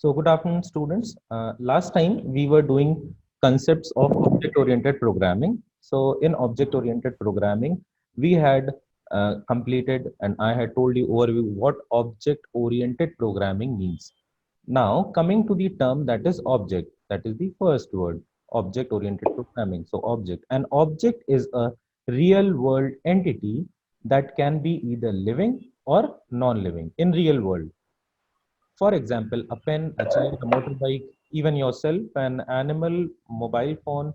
So good afternoon, students. Last time we were doing concepts of object-oriented programming. So in object-oriented programming, we had completed, and I had told you overview what object-oriented programming means. Now coming to the term that is object, that is the first word, object-oriented programming. So object, an object is a real-world entity that can be either living or non-living in real world. For example, a pen, a child, a motorbike, even yourself, an animal, mobile phone,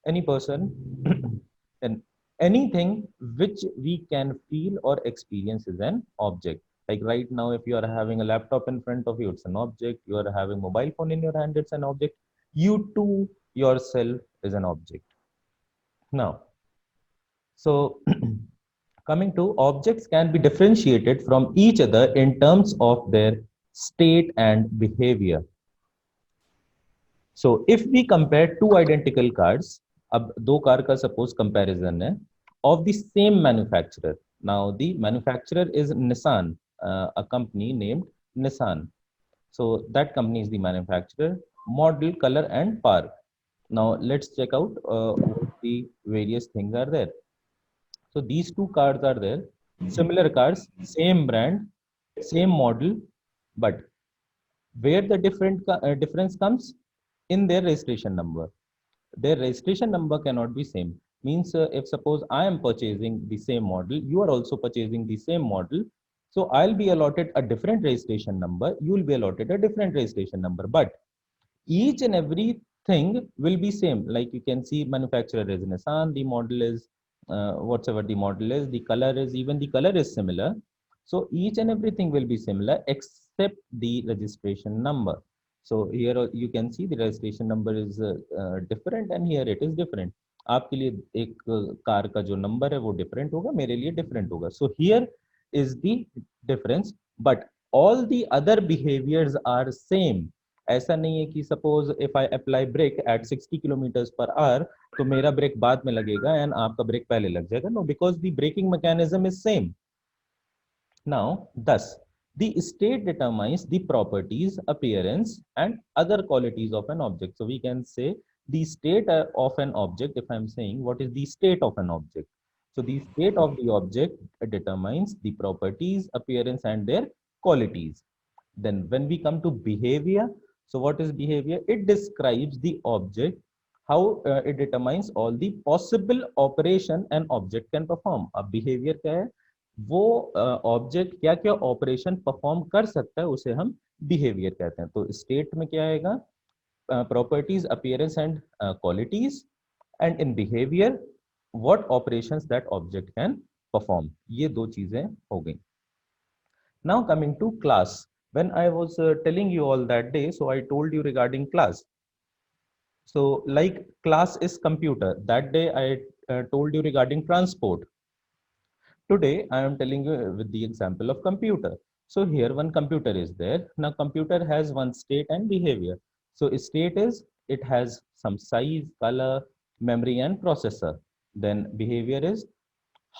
any person, and anything which we can feel or experience is an object. Like right now, if you are having a laptop in front of you, it's an object. You are having mobile phone in your hand, it's an object. You too yourself is an object. Now, so coming to objects can be differentiated from each other in terms of their state and behavior. So if we compare two identical cars, अब दो car का suppose comparison है of the same manufacturer. Now the manufacturer is Nissan, a company named Nissan. So that company is the manufacturer, model, color, and power. Now let's check out what the various things are there. So these two cars are there, similar cars, same brand, same model, but where the difference comes in their registration number. Their registration number cannot be same. Means if suppose I am purchasing the same model, you are also purchasing the same model. So I'll be allotted a different registration number. You will be allotted a different registration number. But each and everything will be same. Like you can see, manufacturer is Nissan. The model is whatever the model is. The color is even the color is similar. So each and everything will be similar except the registration number. So here you can see the registration number is different and here it is different. आपके लिए एक car का जो number है वो different होगा, मेरे लिए डिफरेंट होगा. So here is the difference, but all the other behaviors are same. ऐसा नहीं है कि suppose if I apply brake at 60 kilometre per hour तो मेरा ब्रेक बाद में लगेगा एंड आपका ब्रेक पहले लग जाएगा. No, because the braking mechanism is same. Now, thus, the state determines the properties, appearance, and other qualities of an object. So we can say the state of an object, if I'm saying what is the state of an object. So the state of the object determines the properties, appearance, and their qualities. Then when we come to behavior, so what is behavior? It describes the object, how it determines all the possible operation an object can perform. अब behavior क्या है? वो object क्या क्या operation perform कर सकता है उसे हम बिहेवियर कहते हैं. तो स्टेट में क्या आएगा? Properties, appearance and qualities, and in behaviour what operations that object can perform. ये दो चीजें हो गई. Now coming to class. When I was telling you all that day, so I told you regarding class. So like class is computer. That day I told you regarding transport. Today, I am telling you with the example of computer. So here one computer is there. Now computer has one state and behavior. So state is it has some size, color, memory and processor. Then behavior is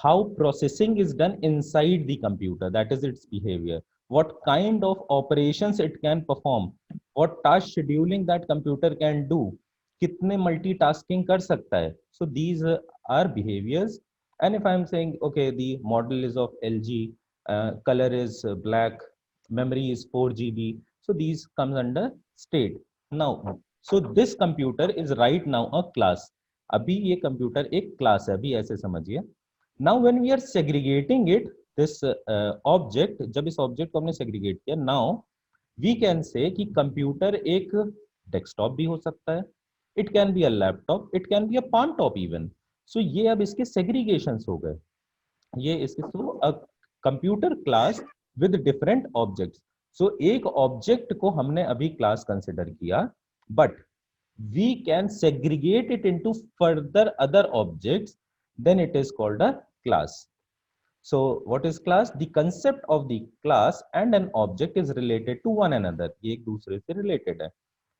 how processing is done inside the computer. That is its behavior. What kind of operations it can perform. What task scheduling that computer can do. कितने multitasking कर सकता है. So these are behaviors. And if I'm saying, okay, the model is of LG, color is black, memory is 4 GB. So these comes under state. Now, so this computer is right now a class. अभी ये computer एक class है, अभी ऐसे समझिए. Now when we are segregating it, this object, जब इस object को हमने segregate किया, now we can say कि computer एक desktop भी हो सकता है. It can be a laptop, it can be a palm top even. So ये अब इसके segregations हो गए. ये इसके so a computer class with different objects. So एक object को हमने अभी class consider किया, but we can segregate it into further other objects, then it is called a class. So what is class? The concept of the class and an object is related to one another. ये एक दूसरे से related है.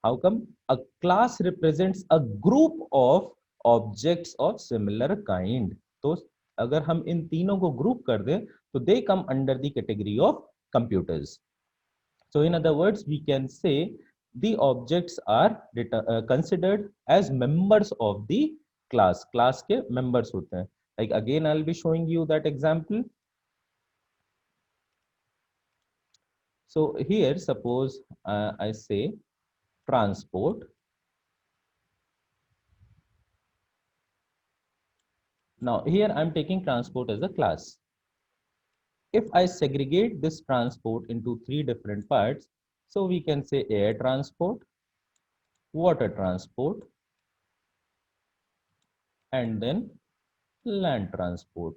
How come? A class represents a group of objects of similar kind. तो अगर हम इन तीनों को group कर दें, तो they come under the category of computers. So in other words, we can say the objects are considered as members of the class. Class के members होते हैं. Like again, I'll be showing you that example. So here, suppose I say transport. Now here I'm taking transport as a class. If I segregate this transport into three different parts, so we can say air transport, water transport, and then land transport.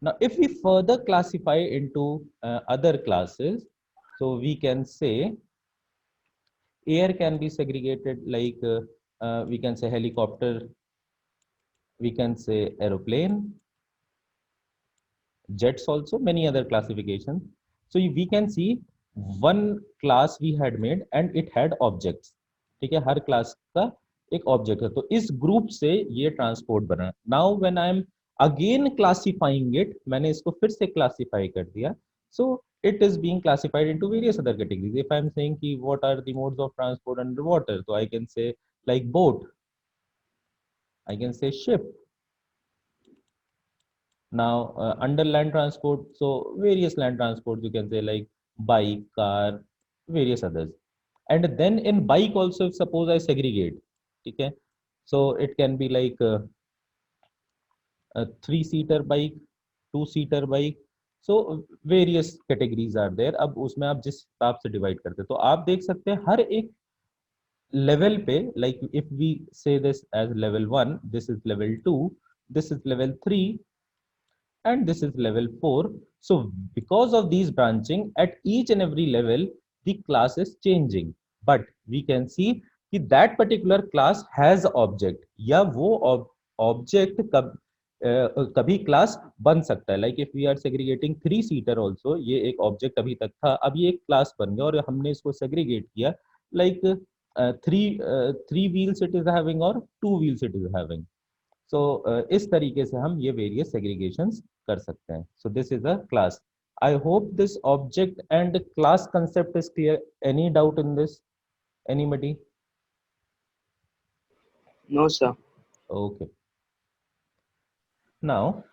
Now, if we further classify into other classes, so we can say air can be segregated like we can say helicopter, we can say aeroplane, jets also, many other classifications. So we can see one class we had made and it had objects. ठीक है, हर class का एक object है, तो इस group से ये transport बना. Now when I am again classifying it, मैंने इसको फिर से क्लासिफाई कर दिया, सो it is being classified into various other categories. If I am saying ki what are the modes of transport under water, so I can say like boat, I can say ship. Now, under land transport, so various land transports you can say like bike, car, various others. And then in bike also, if suppose I segregate, okay, so it can be like a three-seater bike, two-seater bike. So various categories are there. अब उसमें आप जिस हिसाब से divide करते हैं, तो आप देख सकते हैं हर एक लेवल पे, like if we say this as level 1, this is level 2, this is level 3, and this is level 4. So because of these branching at each and every level, the class is changing. But we can see that particular class has object, या वो object कभी class बन सकता है. Like if we are segregating three seater also, ये एक object अभी तक था, अब ये एक class बन गया और हमने इसको segregate किया like three wheels it is having or two wheels it is having. So इस तरीके से हम ये various segregations कर सकते हैं. So this is a class. I hope this object and class concept is clear. Any doubt in this? Anybody? No, sir. Okay. Now,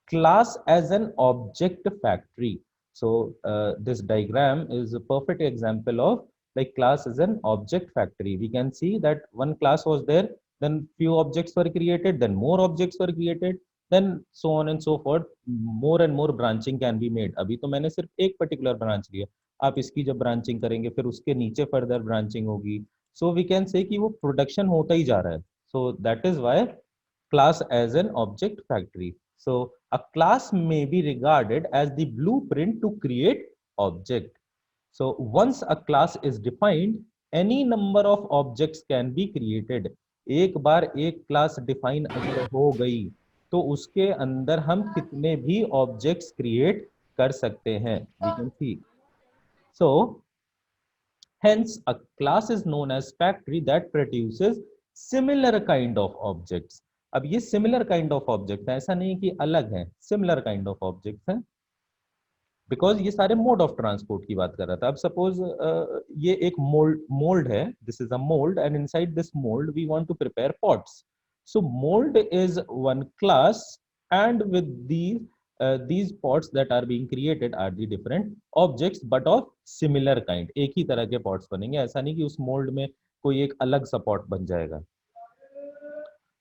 class as an object factory. So this diagram is a perfect example of like class is an object factory. We can see that one class was there, then few objects were created, then more objects were created, then so on and so forth. More and more branching can be made. अभी तो मैंने सिर्फ एक particular branch लिया. आप इसकी जब branching करेंगे, फिर उसके नीचे further branching होगी. So we can say कि वो production होता ही जा रहा है. So that is why class as an object factory. So a class may be regarded as the blueprint to create object. So once a class is defined, any number of objects can be created. एक बार एक class define अगर हो गई, तो उसके अंदर हम कितने भी objects create कर सकते हैं. We can see. So hence, a class is known as factory that produces similar kind of objects. अब ये similar kind of object है, ऐसा नहीं कि अलग है, similar kind of objects हैं, बिकॉज ये सारे मोड ऑफ ट्रांसपोर्ट की बात कर रहा था. अब सपोज ये एक मोल्ड है, this is a mould and inside this mould we want to prepare pots. So mould is one class and with these pots that are being created are the different objects but of similar kind. एक ही तरह के pots बनेंगे, ऐसा नहीं कि उस mold में कोई एक अलग सा pot बन जाएगा.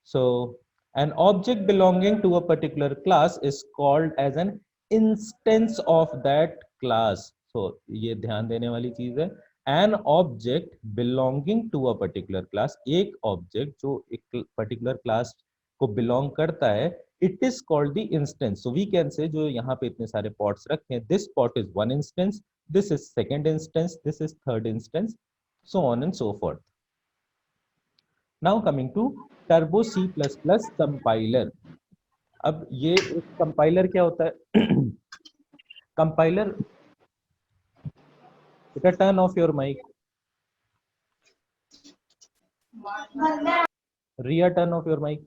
So an object belonging to a particular class is called as an instance of that class. So ये ध्यान देने वाली चीज है. An object belonging to a particular class, एक object जो एक particular class को belong करता है, it is called the instance. So we can say जो यहाँ पे इतने सारे pots रखे हैं, this pot is one instance, this is second instance, this is third instance, so on and so forth. Now coming to Turbo C++ compiler. अब ये एक कंपाइलर क्या होता है? कंपाइलर, बेटा turn off your mic. Riya turn off your mic.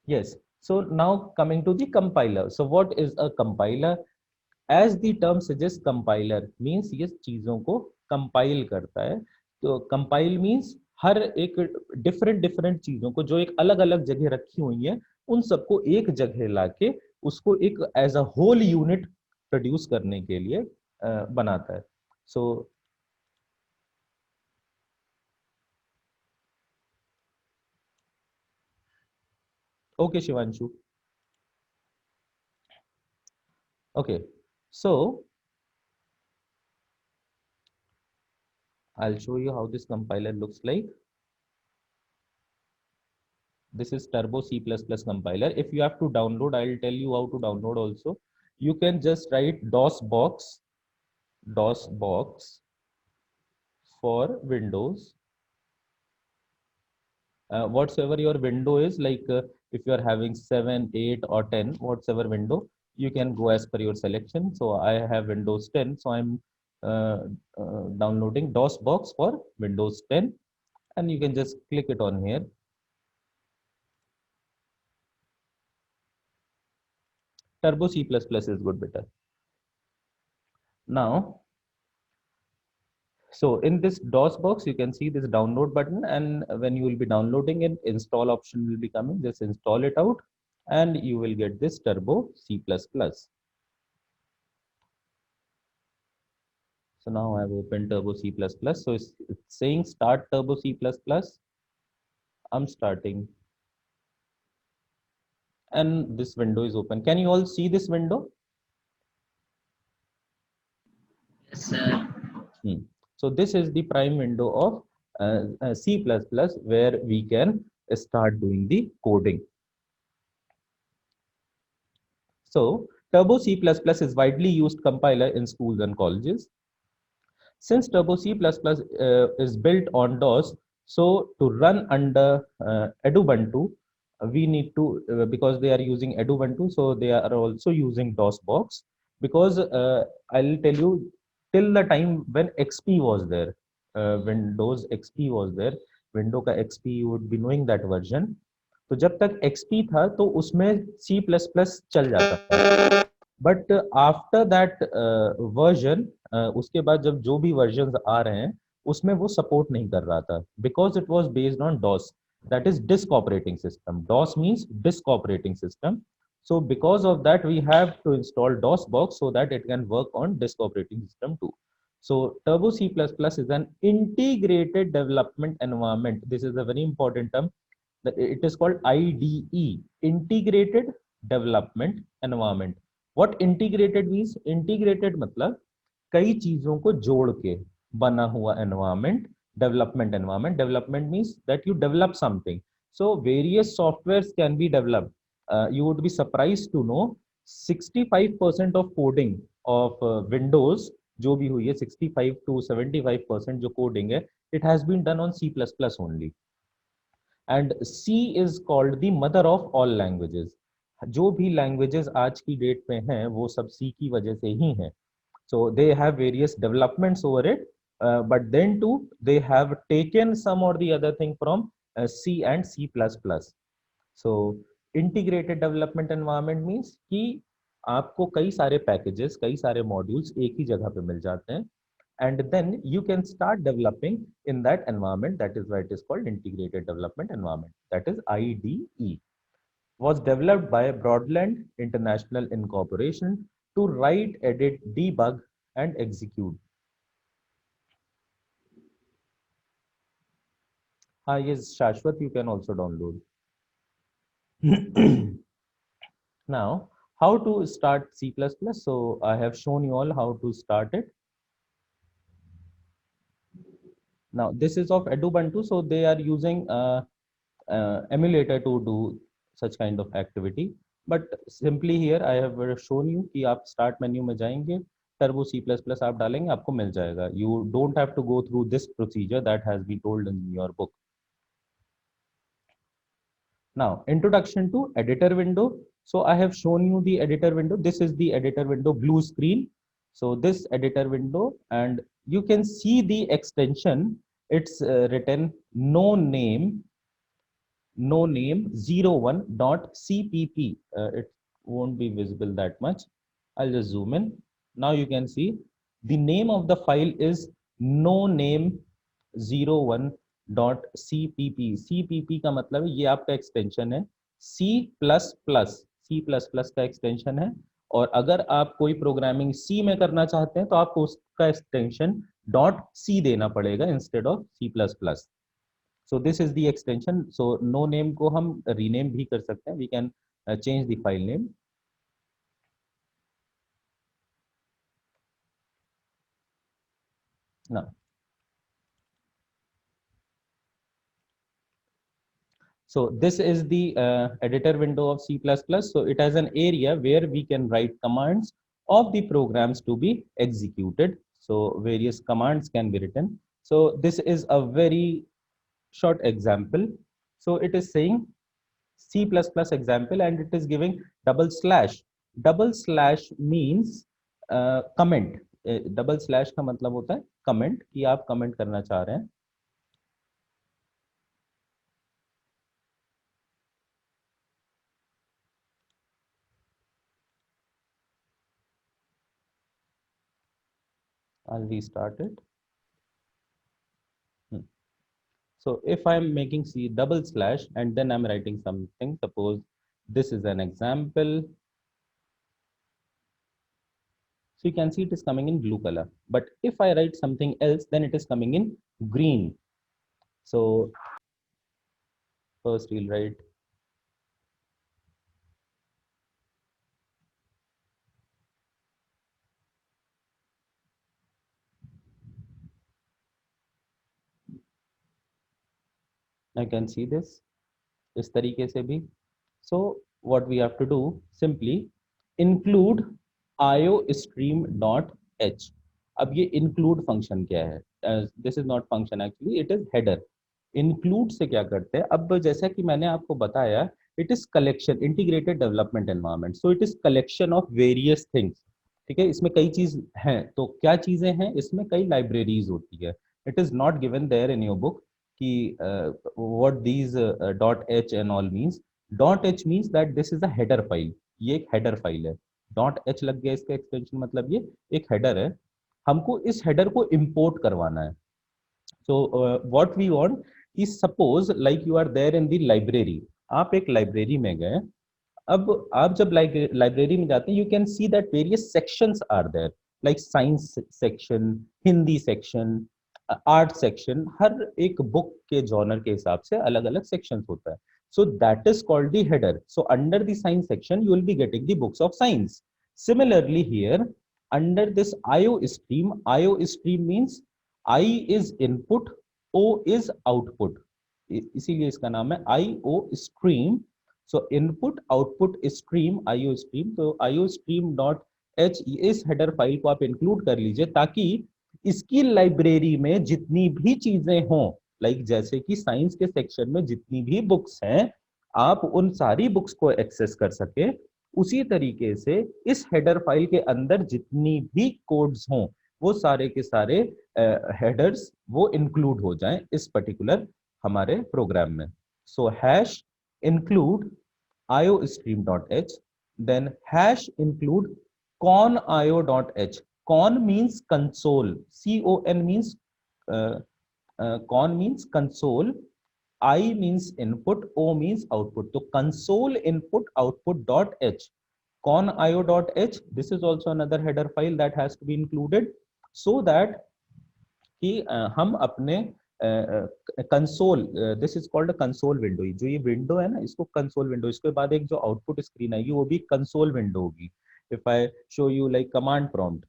Yes. So now coming to the compiler. So what is a compiler? As the term suggest compiler means ये चीजों को कंपाइल करता है। तो कंपाइल मीन्स हर एक डिफरेंट डिफरेंट चीजों को जो एक अलग अलग जगह रखी हुई है उन सबको एक जगह लाके उसको एक as a whole unit produce करने के लिए बनाता है। So okay Shivanshu. Okay, so I'll show you how this compiler looks like. This is Turbo C++ compiler. If you have to download, I'll tell you how to download also. You can just write DOS box for Windows. Whatsoever your window is, like if you are having 7, 8 or 10, whatsoever window, you can go as per your selection. So I have Windows 10, so I'm downloading DOS box for Windows 10, and you can just click it on here. Turbo C++ is good, better. Now, so in this DOS box, you can see this download button, and when you will be downloading it, install option will be coming. Just install it out, and you will get this Turbo C++. So now I have opened Turbo C++. So it's saying start Turbo C++. I'm starting, and this window is open. Can you all see this window? Yes, sir. So this is the prime window of C++ where we can start doing the coding. So Turbo C++ is widely used compiler in schools and colleges. Since Turbo C++ is built on DOS, so to run under Ubuntu, we need to, because they are using Ubuntu, so they are also using DOS box. Because I'll tell you, till the time when XP was there, Windows XP was there, Windows का XP, you would be knowing that version. तो जब तक XP था तो उसमें C++ चल जाता था, बट आफ्टर दैट वर्जन, उसके बाद जब जो भी वर्जन आ रहे हैं उसमें वो सपोर्ट नहीं कर रहा था, because it was based on DOS, that is disk operating system. DOS means disk operating system. So because of that, we have to install DOSBox so that it can work on disk operating system too. So Turbo C++ is an integrated development environment. This is a very important term. It is called IDE, integrated development environment. What integrated means? Integrated मतलब कई चीजों को जोड़ के बना हुआ environment, development environment. Development means that you develop something. So various softwares can be developed. You would be surprised to know 65% of coding of Windows जो भी हुई है, 65 to 75% जो coding है, it has been done on C++ only. And C is called the mother of all languages. जो भी languages आज की डेट में हैं वो सब सी की वजह से ही हैं. So they have various developments over it, but then too they have taken some or the other thing from C and C plus plus. So integrated development environment means कि आपको कई सारे पैकेजेस, कई सारे मॉड्यूल्स एक ही जगह पे मिल जाते हैं, and then you can start developing in that environment. That is why it is called integrated development environment. That is IDE. Was developed by Broadland International Incorporation to write, edit, debug, and execute. Yes, Shashwat, you can also download. Now, how to start C++? So I have shown you all how to start it. Now, this is of Ubuntu, so they are using emulator to do such kind of activity. But simply here I have shown you कि आप start menu में जाएंगे, Turbo C++ आप डालेंगे, आपको मिल जाएगा. You don't have to go through this procedure that has been told in your book. Now, introduction to editor window. So I have shown you the editor window. This is the editor window, blue screen. So this editor window, and you can see the extension. It's written no name 01.cpp. It won't be visible that much. I'll just zoom in. Now you can see the name of the file is no name 01.cpp. cpp का मतलब है ये आपका extension है, C++ का extension है। और अगर आप कोई प्रोग्रामिंग सी में करना चाहते हैं तो आपको उसका एक्सटेंशन .c देना पड़ेगा instead of C++। So this is the extension. So no name को हम रीनेम भी कर सकते हैं, we can change the file name. ना So this is the editor window of C++. So it has an area where we can write commands of the programs to be executed. So various commands can be written. So this is a very short example. So it is saying C++ example and it is giving double slash. Double slash means comment. Double slash का मतलब होता है comment, कि आप comment करना चाह रहे हैं। I'll restart it. So if I'm making C double slash and then I'm writing something, suppose this is an example. So you can see it is coming in blue color. But if I write something else, then it is coming in green. So first we'll write I can see this इस तरीके से भी। So what we have to do, simply include iostream.h। अब ये include function क्या है? This is not function actually, it is header। include से क्या करते हैं? अब जैसा कि मैंने आपको बताया, it is collection, integrated development environment, so it is collection of various things। ठीक है, इसमें कई चीज हैं, तो क्या चीजें हैं इसमें? कई लाइब्रेरीज होती है। It is not given there in your book कि what these dot h and all means. Dot h means that this is a header file, ये एक हेडर फाइल है। डॉट एच लग गया इसका एक्सटेंशन, मतलब ये एक हेडर है। हमको इस हेडर को इंपोर्ट करवाना है। So what we want is, suppose like you are there in the library, आप एक लाइब्रेरी में गए। अब आप जब लाइब्रेरी में जाते हैं, you can see that various sections are there, like science section, Hindi section, art section. हर एक बुक के जॉनर के हिसाब से अलग अलग सेक्शंस होता है। So that is called the header. So under the science section you will be getting the books of science. Similarly here under this IO stream means I is input, O is output, इसीलिए इसका नाम है IO stream। सो input output stream, IO stream. तो IO stream dot H, इस header file को आप include कर लीजिए ताकि इसकी लाइब्रेरी में जितनी भी चीजें हों, लाइक जैसे कि साइंस के सेक्शन में जितनी भी बुक्स हैं, आप उन सारी बुक्स को एक्सेस कर सके। उसी तरीके से इस हेडर फाइल के अंदर जितनी भी कोड्स हों, वो सारे के सारे हेडर्स वो इंक्लूड हो जाएं इस पर्टिकुलर हमारे प्रोग्राम में। सो hash include iostream.h, then hash include conio.h। con means console, con means uh, con means console, I means input, O means output, तो console input output dot h, conio.h। this is also another header file that has to be included, so that कि हम अपने console, this is called console window. जो ये window है ना, इसको console window, इसके बाद एक जो आउटपुट स्क्रीन आएगी वो भी कंसोल विंडो होगी। If I show you like command prompt,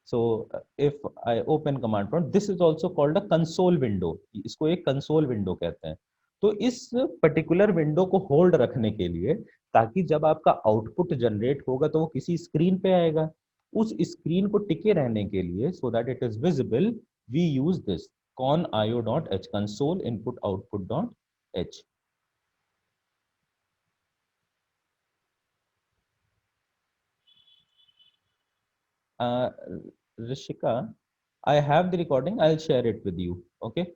so if I open command prompt, this is also called a console window, इसको एक कंसोल विंडो कहते हैं। तो इस पर्टिकुलर विंडो को होल्ड रखने के लिए, ताकि जब आपका आउटपुट जनरेट होगा तो वो किसी स्क्रीन पे आएगा, उस स्क्रीन को टिके रहने के लिए, so that it is visible, we use this conio.h, console input output.h। Rishika, I have the recording, I'll share it with you, okay?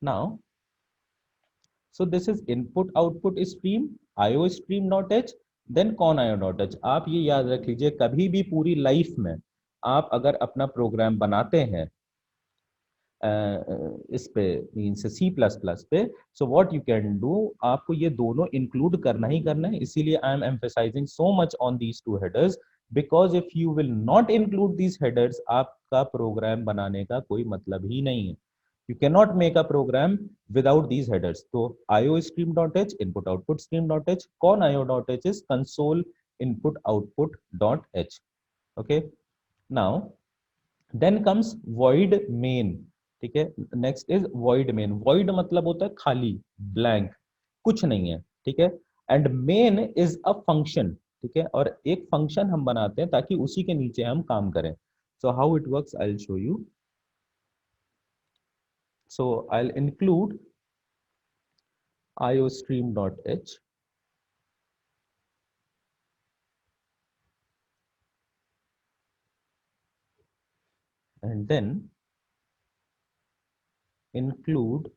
Now, so this is input output stream, IO stream.h, then conio dot h. आप ये याद रख लीजिए, कभी भी पूरी life में आप अगर अपना प्रोग्राम बनाते हैं इस पे मीन्स C++ पे, so what you can do, आपको ये दोनों इंक्लूड करना ही करना है। इसीलिए I am emphasizing so much on these two headers, because if you will not include these headers, आपका प्रोग्राम बनाने का कोई मतलब ही नहीं है। You cannot make a program without these headers. So iostream.h, input output stream.h, con io.h is console input output.h. Okay. Now then comes void main. ठीक है, next is void main. void मतलब होता है खाली, ब्लैंक, कुछ नहीं है। ठीक है, and main is a function. ठीक है, और एक फंक्शन हम बनाते हैं ताकि उसी के नीचे हम काम करें। So how it works I will show you. So I'll include iostream.h, and then include,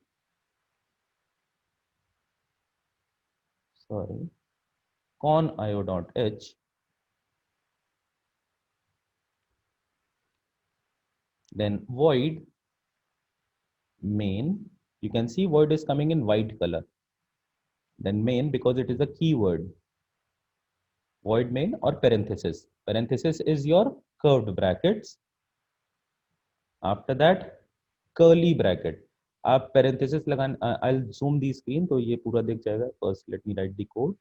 sorry, conio.h, then void main. You can see void is coming in white color. Then main, because it is a keyword, void main or parenthesis. Parenthesis is your curved brackets. After that, curly bracket. आप parenthesis लगाना, I'll zoom the screen तो ये पूरा दिख जाएगा. First, let me write the code.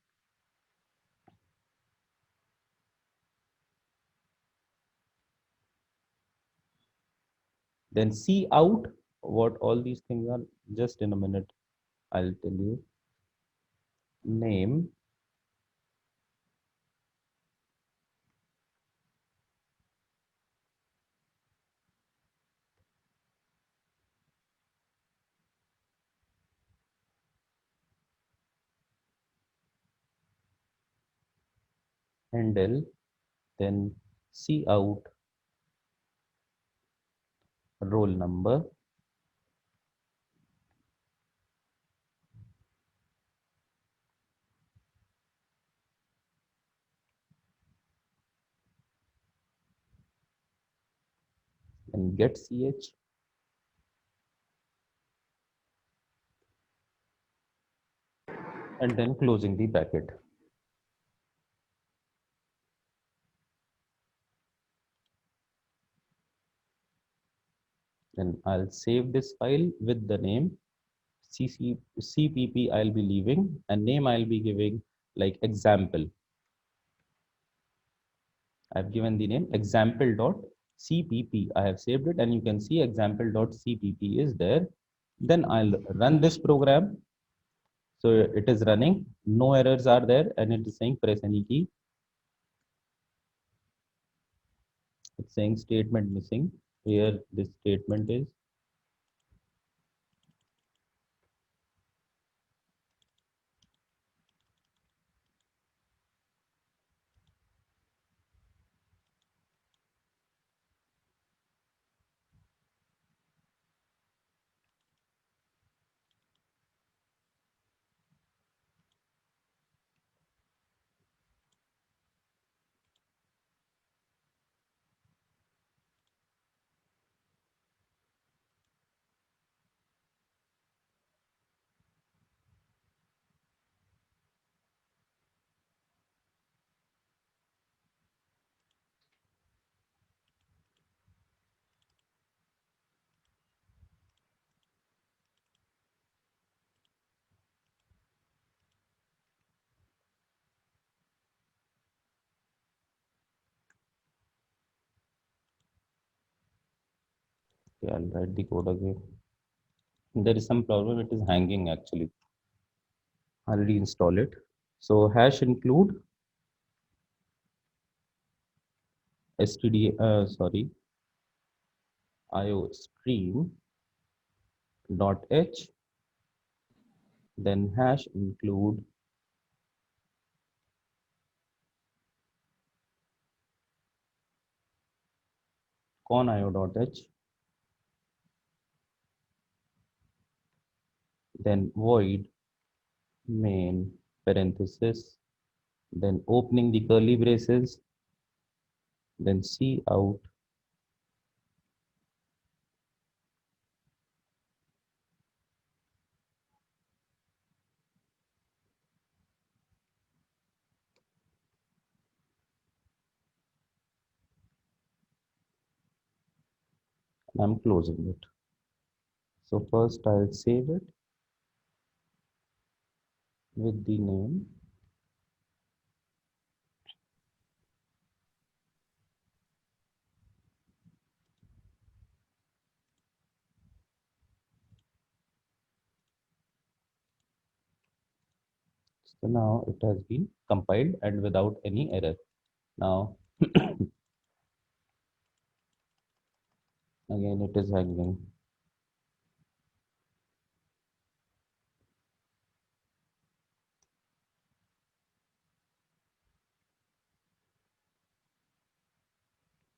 Then see out what all these things are. Just in a minute, I'll tell you. Name, handle, then see out, roll number, and get ch, and then closing the bracket. Then I'll save this file with the name cpp. I'll be leaving, and name I'll be giving like example. I've given the name example.cpp. I have saved it, and you can see example.cpp is there. Then I'll run this program. So it is running, no errors are there, and it is saying press any key. It's saying statement missing. Here this statement is. Okay, I'll write the code again. There is some problem, it is hanging actually. I'll reinstall it. So hash include std sorry io stream dot h, then hash include con io dot h, then void main parenthesis then opening the curly braces, then C out, and I'm closing it. So first I'll save it with the name. So now it has been compiled and without any error. Now again it is hanging.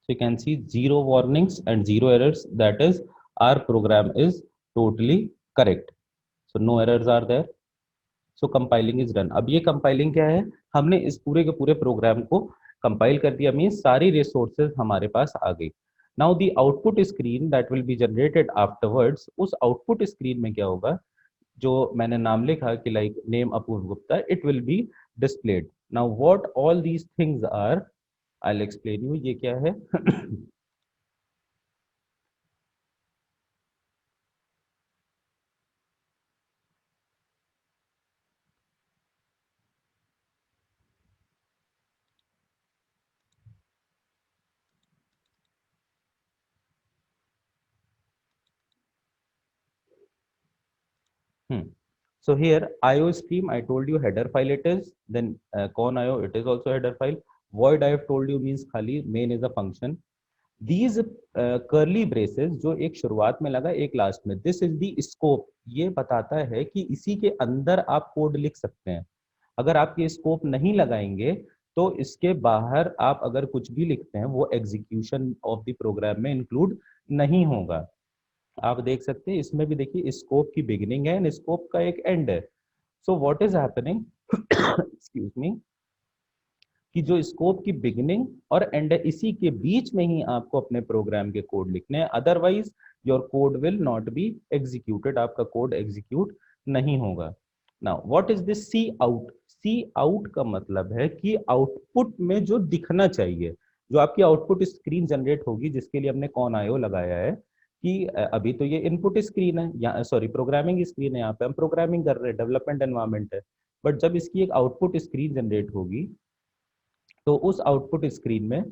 So you can see zero warnings and zero errors. That is, our program is totally correct. So no errors are there. So compiling is done. अब ये compiling क्या है? हमने इस पूरे के पूरे programme को कंपाइल कर दिया, मीन्स सारी रिसोर्सेज हमारे पास आ गई. Now the output screen that will be generated afterwards, उस आउटपुट स्क्रीन में क्या होगा, जो मैंने नाम लिखा कि like name Apoorva Gupta, it will be displayed. Now what all these things are, I will explain you. ये क्या है? So here IO stream, I told you header file it is, then con IO, it is also header file. Void I have told you means खाली, main is a function. These curly braces जो एक शुरुआत में लगा एक last में, this is the scope. ये बताता है कि इसी के अंदर आप कोड लिख सकते हैं. अगर आप ये स्कोप नहीं लगाएंगे तो इसके बाहर आप अगर कुछ भी लिखते हैं वो एग्जीक्यूशन ऑफ द प्रोग्राम में इंक्लूड नहीं होगा. आप देख सकते हैं इसमें भी, देखिए स्कोप की बिगिनिंग है एंड स्कोप का एक एंड है. So what is happening, excuse me, कि जो स्कोप की बिगिनिंग और एंड है इसी के बीच में ही आपको अपने प्रोग्राम के कोड लिखने हैं, otherwise your code will not be executed, आपका कोड एग्जीक्यूट नहीं होगा. Now what is this C out? C out का मतलब है कि आउटपुट में जो दिखना चाहिए, जो आपकी आउटपुट स्क्रीन जनरेट होगी, जिसके लिए हमने कौन आयो लगाया है कि अभी तो ये इनपुट स्क्रीन है, या सॉरी प्रोग्रामिंग स्क्रीन है, यहाँ पे हम प्रोग्रामिंग कर रहे हैं, डेवलपमेंट एनवायरनमेंट है. बट जब इसकी एक आउटपुट स्क्रीन जनरेट होगी तो उस आउटपुट स्क्रीन में,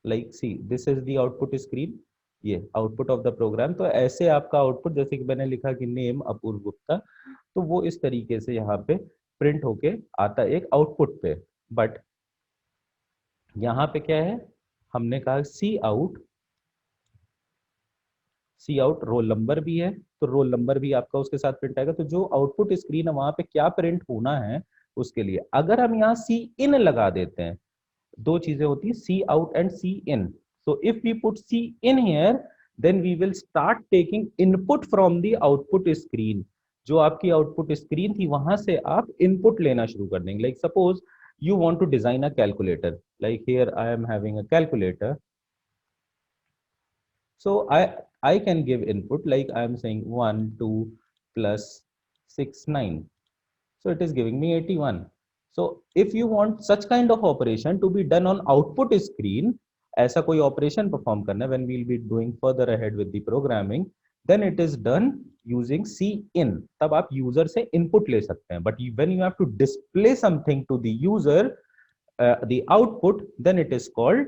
like see this is the output screen, ये आउटपुट ऑफ द प्रोग्राम. तो ऐसे आपका आउटपुट, जैसे कि मैंने लिखा कि नेम अपूर्व गुप्ता, तो वो इस तरीके से यहाँ पे प्रिंट होके आता है एक आउटपुट पे. बट यहाँ पे क्या है, हमने कहा सी आउट रोल नंबर भी है, तो रोल नंबर भी आपका उसके साथ प्रिंट आएगा. तो जो आउटपुट स्क्रीन है वहां पे क्या प्रिंट होना है उसके लिए, अगर हम यहाँ सी इन लगा देते हैं, दो चीजें होती है, C out and C in. So if we put C in here, then we will start taking input from the output screen. जो आपकी आउटपुट स्क्रीन थी वहां से आप इनपुट लेना शुरू कर देंगे. Like suppose you want to design a calculator, like here I am having a calculator. So I can give input, like I am saying 1 2 plus 6 9, so it is giving me 81. So if you want such kind of operation to be done on output screen, ऐसा कोई operation perform करना है, when we will be doing further ahead with the programming, then it is done using C in. तब आप user से input ले सकते हैं. But when you have to display something to the user, the output, then it is called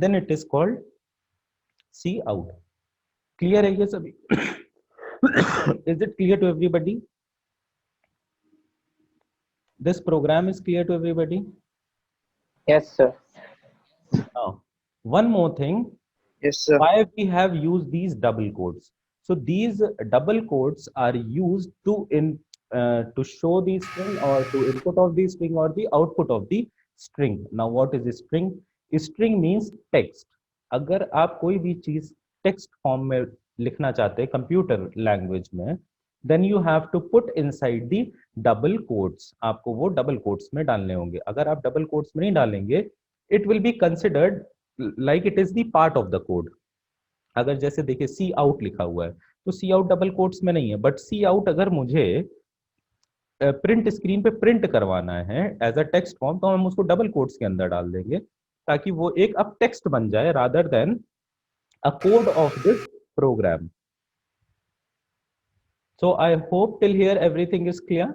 then it is called C out. Clear है ये सभी? Is it clear to everybody? This program is clear to everybody? Yes, sir. Now, one more thing. Yes, sir. Why we have used these double quotes? So these double quotes are used to show the string or to input of the string or the output of the string. Now, what is a string? A string means text. अगर आप कोई भी चीज text form में लिखना चाहते हैं computer language में, then you have to put inside the double quotes, आपको वो डबल कोट्स में डालने होंगे। अगर आप डबल कोट्स में नहीं डालेंगे, it will be considered like it is the part of the code. अगर जैसे देखिए सी आउट लिखा हुआ है, तो सी आउट डबल कोट्स में नहीं है, बट सी आउट अगर मुझे प्रिंट स्क्रीन पे प्रिंट करवाना है एज अ टेक्स्ट फॉर्म, तो हम उसको डबल कोट्स के अंदर डाल देंगे, ताकि वो एक अब टेक्स्ट बन जाए rather than a code of this program. So I hope till here everything is clear.